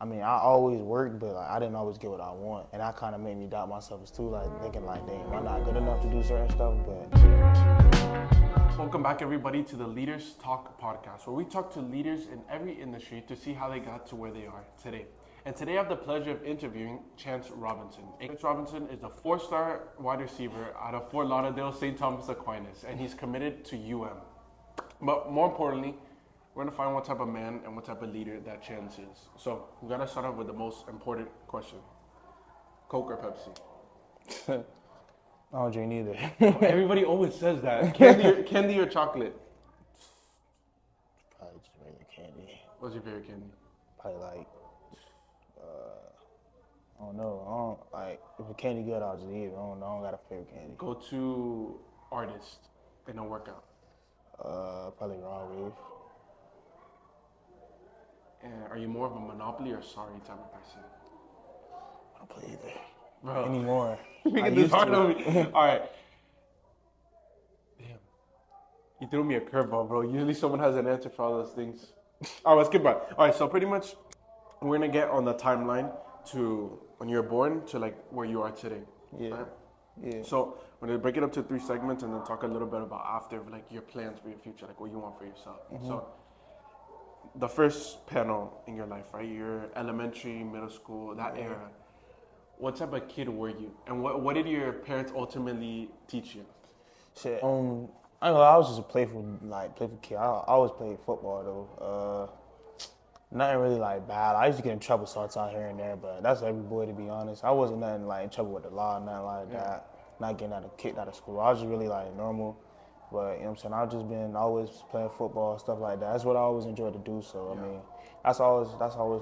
I mean, I always worked, but like, I didn't always get what I want, and that kind of made me doubt myself too, like thinking like, damn, I'm not good enough to do certain stuff. But Welcome back, everybody, to the Leaders Talk Podcast, where we talk to leaders in every industry to see how they got to where they are today. And today I have the pleasure of interviewing Chance Robinson. Chance Robinson is a 4-star wide receiver out of Fort Lauderdale, St.Thomas Aquinas, and he's committed to UM. But more importantly, we're going to find what type of man and what type of leader that Chance is. So we got to start off with the most important question. Coke or Pepsi? I don't drink neither. Everybody always says that. Candy or chocolate? Probably just regular candy. What's your favorite candy? Probably like, I don't know. I don't like if the candy good, I'll just eat it. I don't got a favorite candy. Go to artist in a workout. Probably Raw Wave. And are you more of a Monopoly or Sorry type of person? I don't play either. Bro. Anymore. Making this hard on me. All right. Damn. You threw me a curveball, bro. Usually someone has an answer for all those things. All right, let's get back. All right, so pretty much we're going to get on the timeline to when you were born to like where you are today. Yeah. Right? Yeah. So we're going to break it up to 3 segments and then talk a little bit about after, like your plans for your future, like what you want for yourself. Mm-hmm. So the first panel in your life, right? Your elementary, middle school, that era. What type of kid were you? And what did your parents ultimately teach you? Shit. I ain't gonna lie, I was just a playful kid. I always played football though. Nothing really like bad. I used to get in trouble sometimes here and there, but that's every boy to be honest. I wasn't nothing like in trouble with the law, nothing like that. Not getting kicked out of school. I was just really like normal. But you know what I'm saying? I've just been always playing football, stuff like that. That's what I always enjoyed to do. So I mean, that's always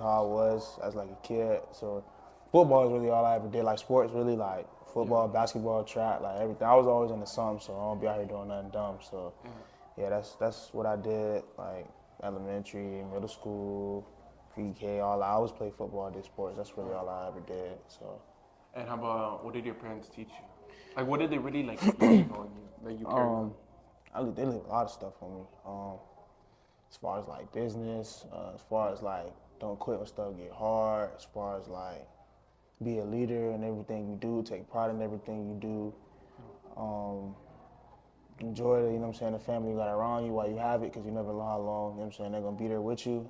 how I was as like a kid. So football is really all I ever did. Like sports, really like football, basketball, track, like everything. I was always into something, so I don't be out here doing nothing dumb. So yeah, that's what I did. Like elementary, middle school, pre-K, all I always played football, I did sports. That's really all I ever did. So. And how about what did your parents teach you? Like what did they really like leave on you that you carried on? They leave a lot of stuff on me. As far as like business, as far as like don't quit when stuff get hard, as far as like be a leader in everything you do, take pride in everything you do. Enjoy the, you know what I'm saying, the family you got around you while you have it, because you never know how long, you know what I'm saying, they're gonna be there with you.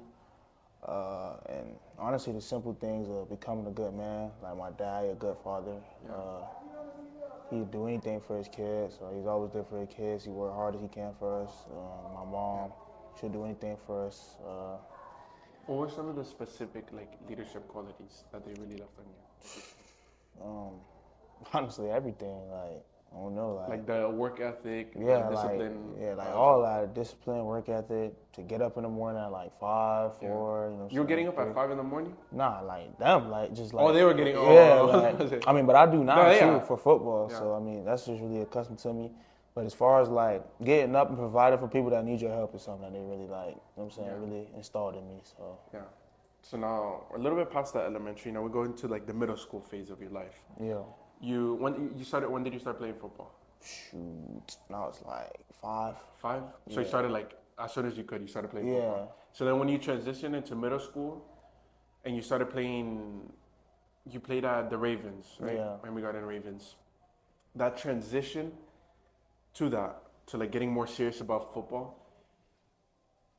And honestly, the simple things of becoming a good man, like my dad, a good father. He'd do anything for his kids, so he's always there for his kids. He worked hard as he can for us. My mom, she'll do anything for us. What were some of the specific like leadership qualities that they really left on you? Honestly, everything, like, I don't know, Like the work ethic, discipline. Like all that discipline, work ethic, to get up in the morning at like 5, 4, you know what I'm You were getting saying, up at 5 in the morning? Nah, like them, like just like. Oh, they were getting. I mean, but I do now too for football. Yeah. So I mean, that's just really accustomed to me. But as far as like getting up and providing for people that need your help is something that they really like. You know what I'm saying? Really installed in me. So. Yeah. So now a little bit past the elementary. Now we go into like the middle school phase of your life. Yeah. When did you start playing football? Shoot, now it's like 5. 5. So you started like as soon as you could. You started playing Yeah. football. So then when you transitioned into middle school, and you started playing, you played at the Ravens, right? Yeah. Miami Garden Ravens. That transition to like getting more serious about football.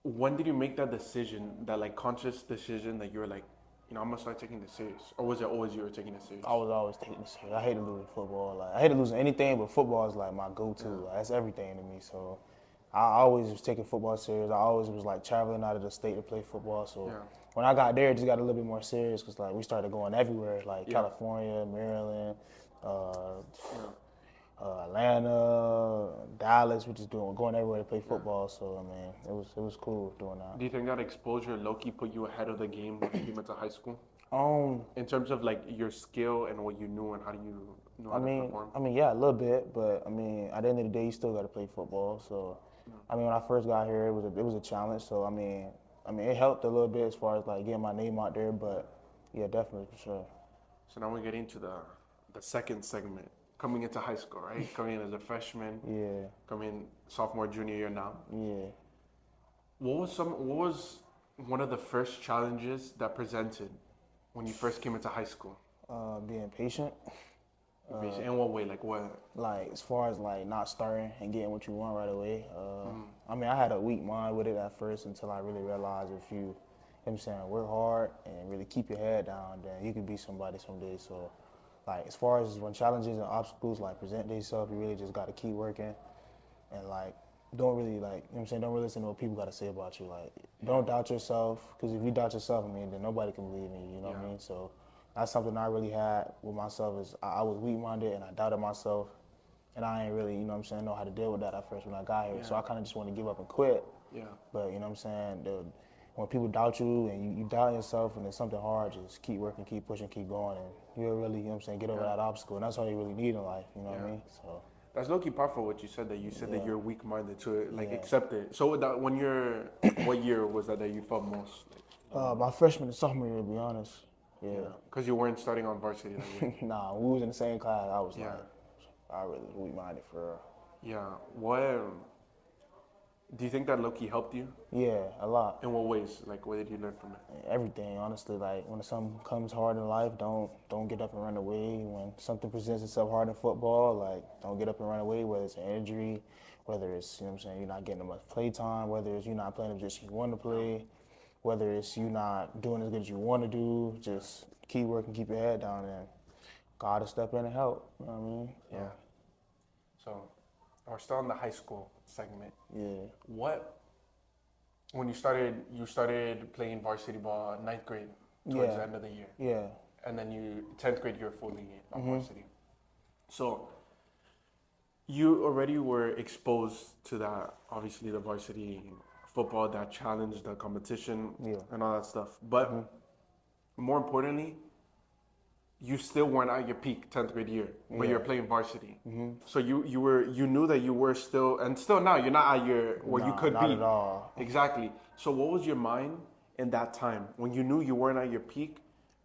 When did you make that decision, that like conscious decision that you were like, you know, I'm gonna start taking this serious? Or was it always you were taking it serious? I was always taking it serious. I hated losing football. Like I hated losing anything, but football is like my go-to. Like, that's everything to me. So I always was taking football serious. I always was like traveling out of the state to play football. So when I got there, it just got a little bit more serious because like we started going everywhere, like California, Maryland, Atlanta, Dallas. We just going everywhere to play football. So I mean, it was cool doing that. Do you think that exposure low-key put you ahead of the game when you came into high school? In terms of like your skill and what you knew and how do you know how to perform? I mean, yeah, a little bit, but I mean, at the end of the day, you still got to play football. So, I mean, when I first got here, it was a challenge. So, I mean, it helped a little bit as far as like getting my name out there. But yeah, definitely for sure. So now we get into the second segment, coming into high school, right? Coming in as a freshman. Yeah. Coming sophomore, junior year now. Yeah. What was one of the first challenges that presented when you first came into high school? Being patient. In what way? Like what? Like as far as like not starting and getting what you want right away. I mean, I had a weak mind with it at first until I really realized if you, I'm saying, work hard and really keep your head down, then you can be somebody someday. So, like as far as when challenges and obstacles like present themselves, you really just got to keep working and like don't really like, you know what I'm saying, don't really listen to what people got to say about you. Like don't doubt yourself, because if you doubt yourself, I mean, then nobody can believe in you. You know what I mean? So that's something I really had with myself is I was weak-minded and I doubted myself, and I ain't really, you know what I'm saying, know how to deal with that at first when I got here. So I kind of just want to give up and quit. Yeah. But you know what I'm saying, when people doubt you and you doubt yourself and it's something hard, just keep working, keep pushing, keep going, and you'll really, you know what I'm saying, get over that obstacle. And that's all you really need in life, you know what I mean? So that's low-key powerful what you said, that you said that you're weak-minded to it, like accept it. So that when you're, what year was that you felt most? my freshman and sophomore year, to be honest. Yeah. Because you weren't starting on varsity that year. Nah, we was in the same class. I was like, I really was weak-minded for real. Yeah. What do you think that low-key helped you? Yeah, a lot. In what ways? Like, what did you learn from it? Everything, honestly. Like when something comes hard in life, don't get up and run away. When something presents itself hard in football, like don't get up and run away. Whether it's an injury, whether it's, you know what I'm saying, you're not getting enough play time, whether it's you're not playing the position you want to play, whether it's you not doing as good as you want to do, just keep working, keep your head down, and God will step in and help. You know what I mean? Yeah. So, we're still in the high school segment. Yeah. When you started playing varsity ball in 9th grade towards the end of the year. Yeah. And then 10th grade, you're fully on varsity. So, you already were exposed to that, obviously the varsity football, that challenge, the competition, and all that stuff. But more importantly, you still weren't at your peak 10th grade year, but you're playing varsity. So you knew that you were still, and still now, you're not at your, where you could be. Not at all. Exactly. So what was your mind in that time when you knew you weren't at your peak,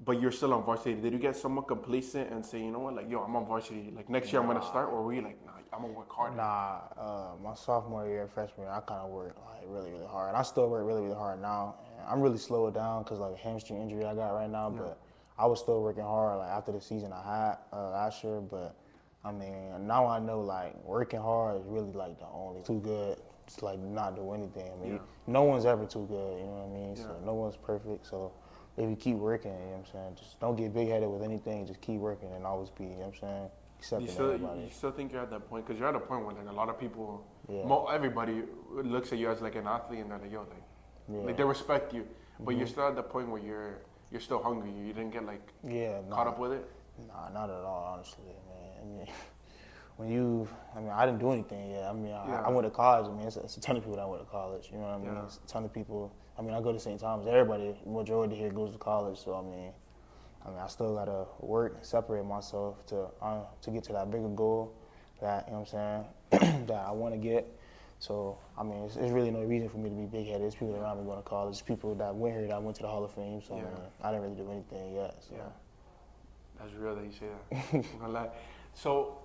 but you're still on varsity? Did you get somewhat complacent and say, you know what, like, yo, I'm on varsity, like next year I'm gonna start? Or were you like, nah, I'm gonna work hard? Nah, my sophomore year, freshman year, I kind of worked like really, really hard. And I still work really, really hard now. And I'm really slowed down because like a hamstring injury I got right now, but I was still working hard like after the season I had last year. But I mean, now I know like working hard is really like the only too good. It's like not do anything. I mean, no one's ever too good. You know what I mean? So no one's perfect. So if you keep working, you know what I'm saying, just don't get big-headed with anything. Just keep working and always be, you know what I'm saying, accepting everybody. You still think you're at that point? Because you're at a point where like a lot of people, everybody looks at you as like an athlete and they're like, yo, like they respect you. But you're still at the point where you're still hungry. You didn't get like caught up with it? Nah, not at all, honestly, man. I mean, I didn't do anything yet. I mean, I went to college. I mean, it's a ton of people that went to college. You know what I mean? It's a ton of people. I mean, I go to St. Thomas. Everybody, majority here goes to college. So I mean, I still gotta work, separate myself to get to that bigger goal that, you know what I'm saying, that I want to get. So I mean, it's really no reason for me to be big-headed. There's people around me going to college. There's people that went here that went to the Hall of Fame. So I mean, I didn't really do anything yet. So. Yeah, that's real that you say that. I'm gonna lie. So,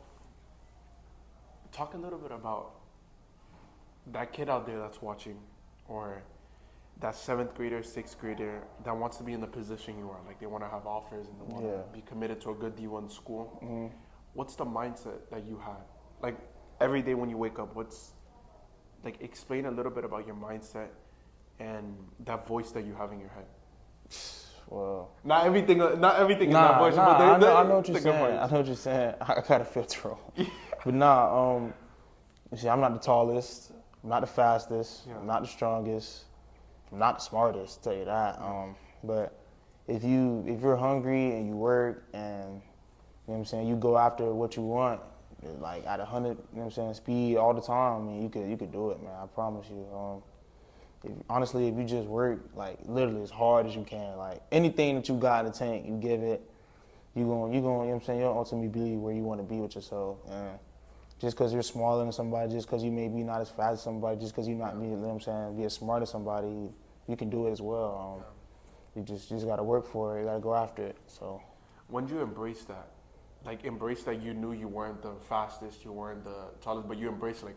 talk a little bit about that kid out there that's watching, or that 7th grader, 6th grader that wants to be in the position you are. Like they want to have offers and they want to be committed to a good D1 school. What's the mindset that you have? Like every day when you wake up, like explain a little bit about your mindset and that voice that you have in your head. Well, not everything in that voice, but I know what you're saying. I know what you're saying. I got a filter on. But you see, I'm not the tallest, I'm not the fastest, I'm not the strongest, I'm not the smartest, tell you that. But if you're hungry and you work and, you know what I'm saying, you go after what you want, like at 100, you know what I'm saying, speed all the time, I mean, you could do it, man. I promise you. Honestly, if you just work like literally as hard as you can, like anything that you got in the tank, you give it, you going, you know what I'm saying, you'll ultimately be where you want to be with yourself. And just because you're smaller than somebody, just because you may be not as fast as somebody, just because you not be, you know what I'm saying, be as smart as somebody, you can do it as well. You just got to work for it. You got to go after it. So, when did you embrace that? Like embrace that you knew you weren't the fastest, you weren't the tallest, but you embraced like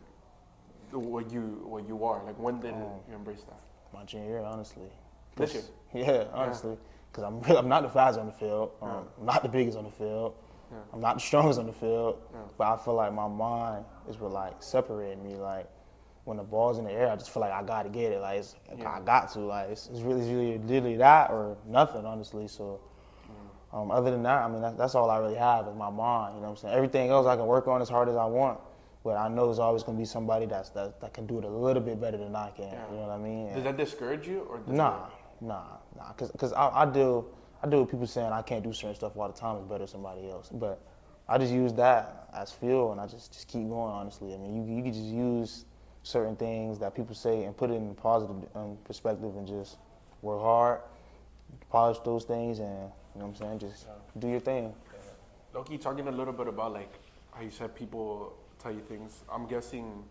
what you are. Like when did you embrace that? My junior year, honestly. This year? Yeah, honestly. because I'm not the fastest on the field. I'm not the biggest on the field. Yeah. I'm not the strongest on the field. Yeah. But I feel like my mind is what like separating me. Like when the ball's in the air, I just feel like I got to get it. Like I got to. Like it's really literally that or nothing, honestly. So. Other than that, I mean, that's all I really have is my mind, you know what I'm saying? Everything else I can work on as hard as I want, but I know there's always going to be somebody that can do it a little bit better than I can, you know what I mean? Does that discourage you? Or Nah, because I deal with people saying I can't do certain stuff all the time, it's better than somebody else, but I just use that as fuel and I just keep going, honestly. I mean, you can just use certain things that people say and put it in a positive perspective and just work hard, polish those things, and you know what I'm saying? Just do your thing. Loki, talking a little bit about like how you said people tell you things. I'm guessing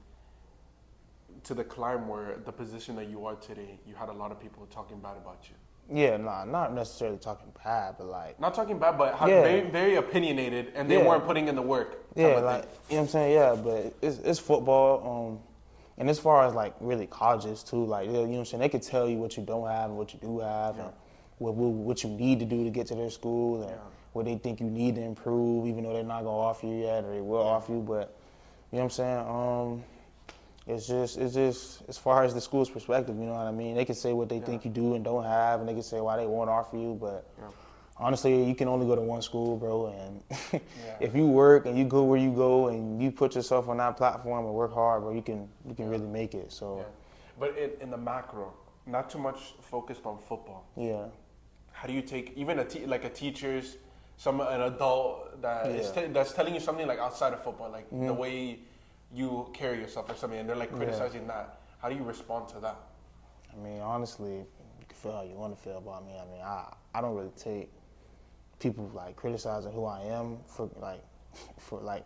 to the climb where the position that you are today, you had a lot of people talking bad about you. Yeah, not necessarily talking bad, but like not talking bad, but very, very opinionated, and they weren't putting in the work. Yeah, like you know what I'm saying. Yeah, but it's football. And as far as like really colleges too, like you know what I'm saying, they could tell you what you don't have and what you do have, and what you need to do to get to their school, and what they think you need to improve, even though they're not gonna offer you yet, or they will offer you. But you know what I'm saying. It's just as far as the school's perspective, you know what I mean. They can say what they think you do and don't have, and they can say why they won't offer you. But honestly, you can only go to one school, bro. And if you work and you go where you go and you put yourself on that platform and work hard, bro, you can really make it. So, but in the macro, not too much focused on football. Yeah. How do you take even like a teacher's, an adult that that's telling you something like outside of football, like the way you carry yourself or something, and they're like criticizing that. How do you respond to that? I mean, honestly, you can feel how you want to feel about me. I mean, I don't really take people like criticizing who I am for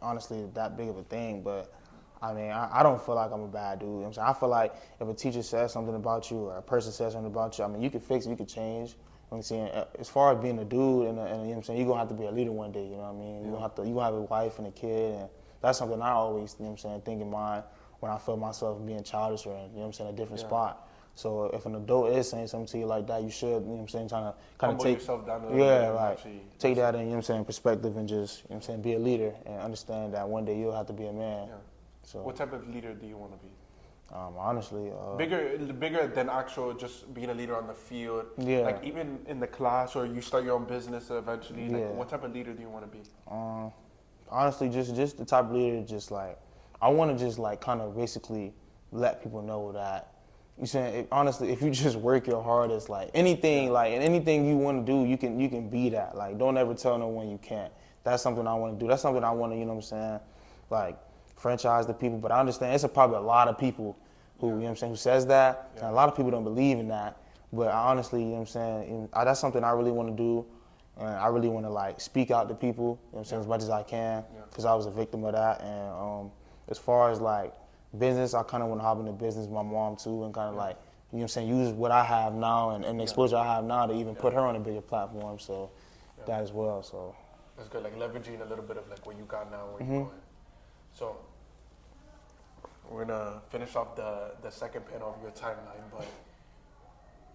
honestly that big of a thing. But I mean, I don't feel like I'm a bad dude. You know what I'm saying? I feel like if a teacher says something about you or a person says something about you, I mean, you can fix it, you can change. You know what I'm saying? As far as being a dude and you know what I'm saying, you're gonna have to be a leader one day. You know what I mean? You gonna have a wife and a kid, and that's something I always, you know what I'm saying, think in mind when I feel myself being childish or in, you know what I'm saying, a different spot. So if an adult is saying something to you like that, you should, you know what I'm saying, trying to kind of take yourself down a little bit. Like take that in, you know what I'm saying, perspective and just, you know what I'm saying, be a leader and understand that one day you'll have to be a man. Yeah. So what type of leader do you want to be? Honestly, bigger than actual just being a leader on the field. Yeah. Like even in the class, or you start your own business eventually. Like what type of leader do you want to be? Honestly, just the type of leader, just like I want to just like kind of basically let people know that you saying honestly, if you just work your hardest, like anything, like and anything you want to do, you can be that. Like don't ever tell no one you can't. That's something I want to do. That's something I want to, you know what I'm saying, like franchise the people. But I understand it's probably a lot of people who, you know what I'm saying, who says that, and a lot of people don't believe in that. But I honestly, you know what I'm saying, that's something I really want to do. And I really want to like speak out to people, you know what I'm saying, as much as I can, because I was a victim of that. And as far as like business, I kind of want to hop into business with my mom too, and kind of like, you know what I'm saying, use what I have now and the exposure I have now to even put her on a bigger platform. So that as well. So that's good, like leveraging a little bit of like what you got now, where you're going. So we're gonna finish off the second panel of your timeline, but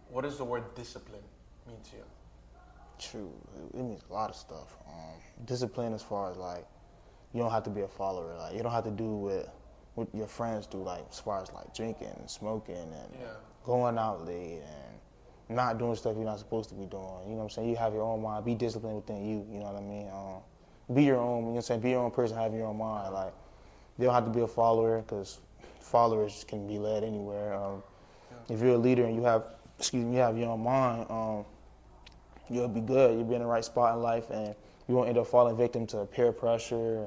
what does the word discipline mean to you? True, it means a lot of stuff. Discipline, as far as like, you don't have to be a follower. Like you don't have to do what your friends do. Like as far as like drinking and smoking and going out late and not doing stuff you're not supposed to be doing. You know what I'm saying? You have your own mind. Be disciplined within you. You know what I mean? Be your own. You know what I'm saying? Be your own person. Have your own mind. Like you don't have to be a follower, because followers can be led anywhere. If you're a leader and you have your own mind. You'll be good. You'll be in the right spot in life, and you won't end up falling victim to peer pressure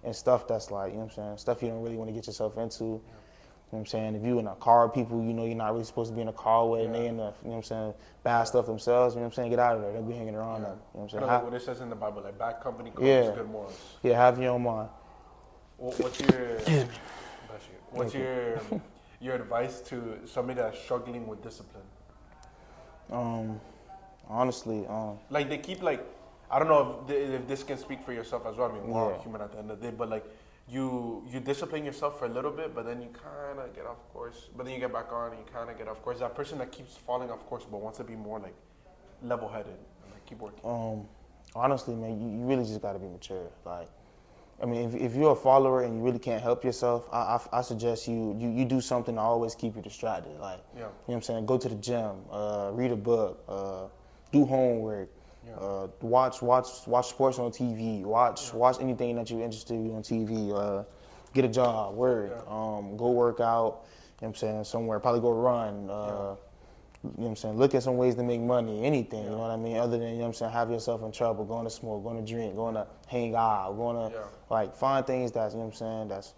and stuff that's like, you know what I'm saying, stuff you don't really want to get yourself into. You know what I'm saying? If you in a car with people, you know you're not really supposed to be in a car with, and they in the, you know what I'm saying, bad stuff themselves, you know what I'm saying, get out of there. Don't be hanging around them. You know what I'm saying? Kind of like what it says in the Bible, like bad company corrupts good morals. Yeah, have your own mind. What's your advice to somebody that's struggling with discipline? Honestly, like they keep like, I don't know if this can speak for yourself as well. I mean, we're all human at the end of the day, but like you discipline yourself for a little bit, but then you kind of get off course. But then you get back on, and you kind of get off course. That person that keeps falling off course, but wants to be more like level-headed and like keep working? Honestly, man, you really just got to be mature. Like, I mean, if you're a follower and you really can't help yourself, I suggest you do something to always keep you distracted. Like, you know what I'm saying? Go to the gym, read a book, do homework, watch sports on TV, watch anything that you're interested in on TV, get a job, work, go work out, you know what I'm saying, somewhere, probably go run, you know what I'm saying, look at some ways to make money, anything, you know what I mean, other than, you know what I'm saying, have yourself in trouble, going to smoke, going to drink, going to hang out, going to, like, find things that's, you know what I'm saying,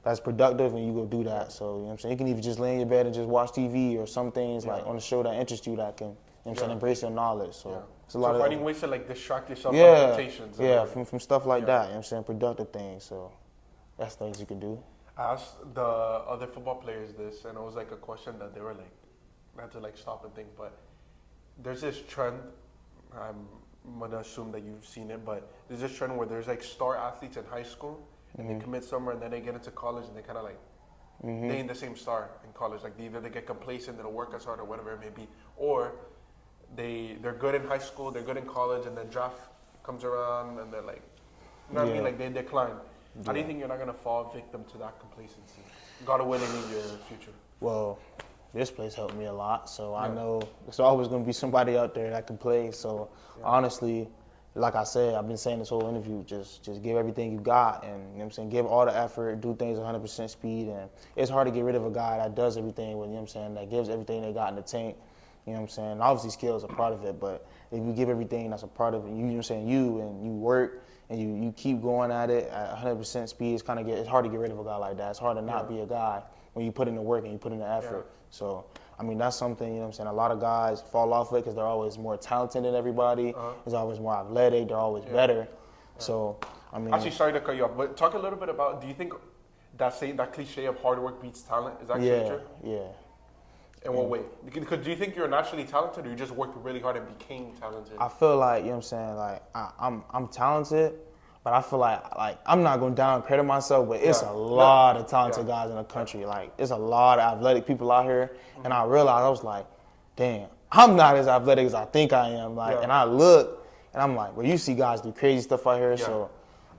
that's productive, and you go do that. So, you know what I'm saying, you can even just lay in your bed and just watch TV or some things, like, on a show that interests you that can, you know what I'm saying, embrace your knowledge. So, it's a lot of finding ways to, like, distract yourself from temptations. From stuff like that, you know what I'm saying, productive things. So, that's things you can do. I asked the other football players this, and it was, like, a question that they were, like, I had to like stop and think, but there's this trend, I'm going to assume that you've seen it, but there's this trend where there's like star athletes in high school and they commit somewhere and then they get into college and they kind of like, they ain't the same star in college. Like either they get complacent, they don't work as hard or whatever it may be, or they're good in high school, they're good in college, and then draft comes around and they're like, you know what I mean? Like they decline. How do you think you're not going to fall victim to that complacency? God willing in your future. Well, this place helped me a lot, so I know there's always going to be somebody out there that can play. So honestly, like I said, I've been saying this whole interview, just give everything you got, and you know what I'm saying, give all the effort, do things 100% speed, and it's hard to get rid of a guy that does everything with, you know what I'm saying, that gives everything they got in the tank. You know what I'm saying? Obviously, skills are part of it, but if you give everything that's a part of it, you know what I'm saying, and you work and you keep going at it at 100% speed, it's hard to get rid of a guy like that. It's hard to not be a guy when you put in the work and you put in the effort. So, I mean, that's something, you know what I'm saying, a lot of guys fall off with because they're always more talented than everybody. They're always more athletic. They're always better. So, I mean. Actually, sorry to cut you off, but talk a little bit about, do you think that cliche of hard work beats talent is actually true? Yeah. In what way? Because do you think you're naturally talented or you just worked really hard and became talented? I feel like, you know what I'm saying, like, I'm talented, but I feel like I'm not going to down credit myself, but it's a lot of talented guys in the country. Like, it's a lot of athletic people out here, and I realized, I was like, damn, I'm not as athletic as I think I am. Like, and I look, and I'm like, well, you see guys do crazy stuff out here, so,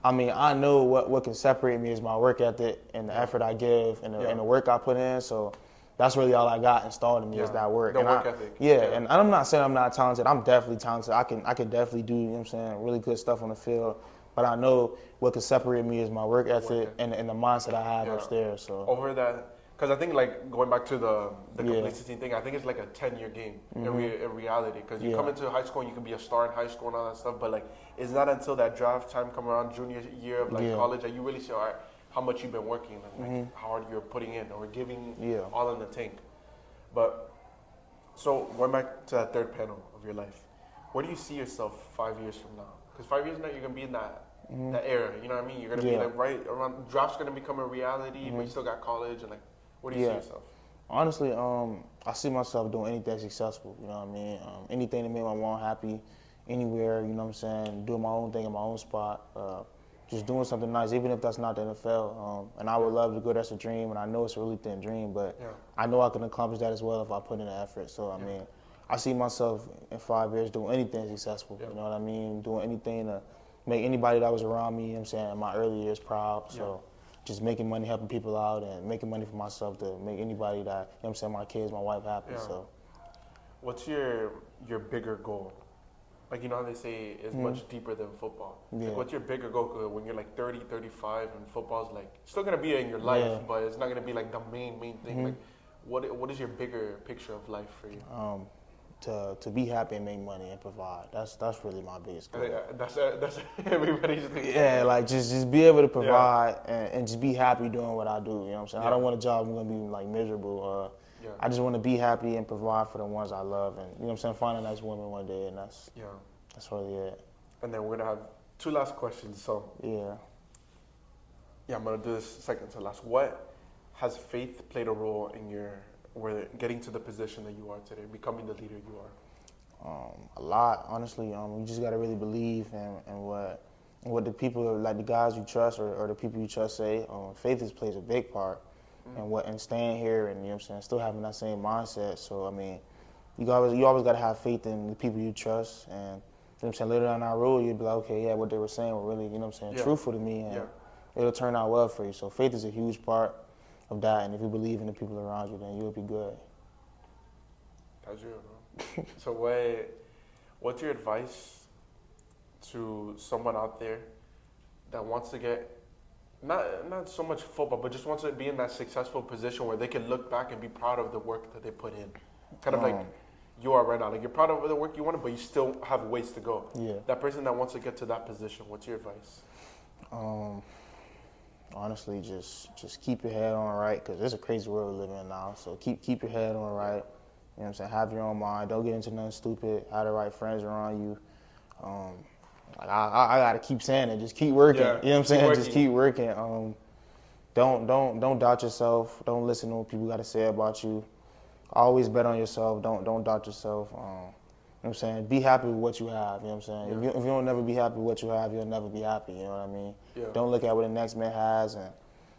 I mean, I know what can separate me is my work ethic and the effort I give and the work I put in, so that's really all I got installed in me is that work. The work ethic. And I'm not saying I'm not talented. I'm definitely talented. I can definitely do, you know what I'm saying, really good stuff on the field. But I know what can separate me is my work ethic and the mindset I have upstairs. So over that, because I think like going back to the complacency thing, I think it's like a 10-year game in reality. Because you come into high school and you can be a star in high school and all that stuff, but like it's not until that draft time come around, junior year of like college, that you really see, all right, how much you've been working, like how hard you're putting in or giving all in the tank. But so going back to that third panel of your life, where do you see yourself 5 years from now? Because 5 years from now, you're going to be in that era, you know what I mean? You're going to be like right around, draft's going to become a reality, but you still got college, and like, where do you see yourself? Honestly, I see myself doing anything successful, you know what I mean? Anything to make my mom happy, anywhere, you know what I'm saying? Doing my own thing in my own spot, just doing something nice, even if that's not the NFL. And I would love to go, that's a dream, and I know it's a really thin dream, but I know I can accomplish that as well if I put in the effort. So, I mean, I see myself in 5 years doing anything successful, you know what I mean? Doing anything to make anybody that was around me, you know what I'm saying, in my early years proud. So just making money, helping people out, and making money for myself to make anybody that, you know what I'm saying, my kids, my wife happy. So, what's your bigger goal? Like, you know how they say it's much deeper than football. Like, what's your bigger goal when you're like 30, 35, and football's like still gonna be in your life, but it's not gonna be like the main thing. Like, what is your bigger picture of life for you? To be happy and make money and provide. That's really my biggest goal. That's everybody's thing. Yeah, like just be able to provide and just be happy doing what I do. You know what I'm saying? I don't want a job I'm gonna be like miserable. I just want to be happy and provide for the ones I love, and you know what I'm saying, find a nice woman one day, and that's really it. And then we're gonna have two last questions. So I'm gonna do this second to last. What has faith played a role in getting to the position that you are today, becoming the leader you are? A lot, honestly. You just gotta really believe in what the people, like the guys you trust or the people you trust say. Faith plays a big part. And staying here and, you know what I'm saying, still having that same mindset. So, I mean, you always got to have faith in the people you trust. And you know what I'm saying, later down that road, you'll be like, okay, yeah, what they were saying were really, you know what I'm saying, truthful to me, and it'll turn out well for you. So faith is a huge part of that, and if you believe in the people around you, then you'll be good. That's real, bro. So what's your advice to someone out there that wants to get not so much football, but just wants to be in that successful position where they can look back and be proud of the work that they put in? Kind of like you are right now. Like, you're proud of the work you wanted, but you still have ways to go. Yeah. That person that wants to get to that position, what's your advice? Honestly, just keep your head on right, because it's a crazy world we live in now. So keep your head on right. You know what I'm saying? Have your own mind. Don't get into nothing stupid. Have the right friends around you. Like I gotta keep saying it. Just keep working. Yeah, you know what I'm saying? working. Just keep working. Don't doubt yourself. Don't listen to what people gotta say about you. Always bet on yourself. Don't doubt yourself. You know what I'm saying? Be happy with what you have. You know what I'm saying? Yeah. If you don't never be happy with what you have, you'll never be happy. You know what I mean? Yeah. Don't look at what the next man has and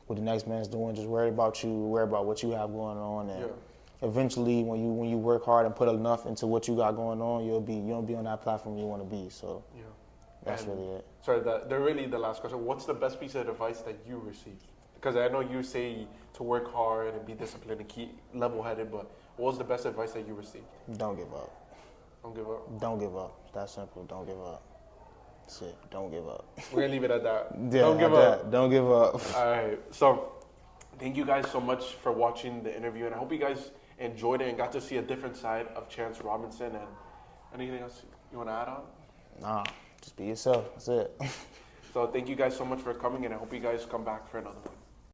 what the next man's doing. Just worry about you. Worry about what you have going on. And eventually, when you work hard and put enough into what you got going on, you'll be on that platform you want to be. So that's really it. Sorry, they're really the last question. What's the best piece of advice that you received? Because I know you say to work hard and be disciplined and keep level-headed, but what was the best advice that you received? Don't give up. Don't give up. Don't give up. It's that simple. Don't give up. That's it. Don't give up. We're gonna leave it at that. Yeah, don't give up. Don't give up. All right. So, thank you guys so much for watching the interview, and I hope you guys enjoyed it and got to see a different side of Chance Robinson. And anything else you want to add on? Nah, just be yourself. That's it. So, thank you guys so much for coming, and I hope you guys come back for another one.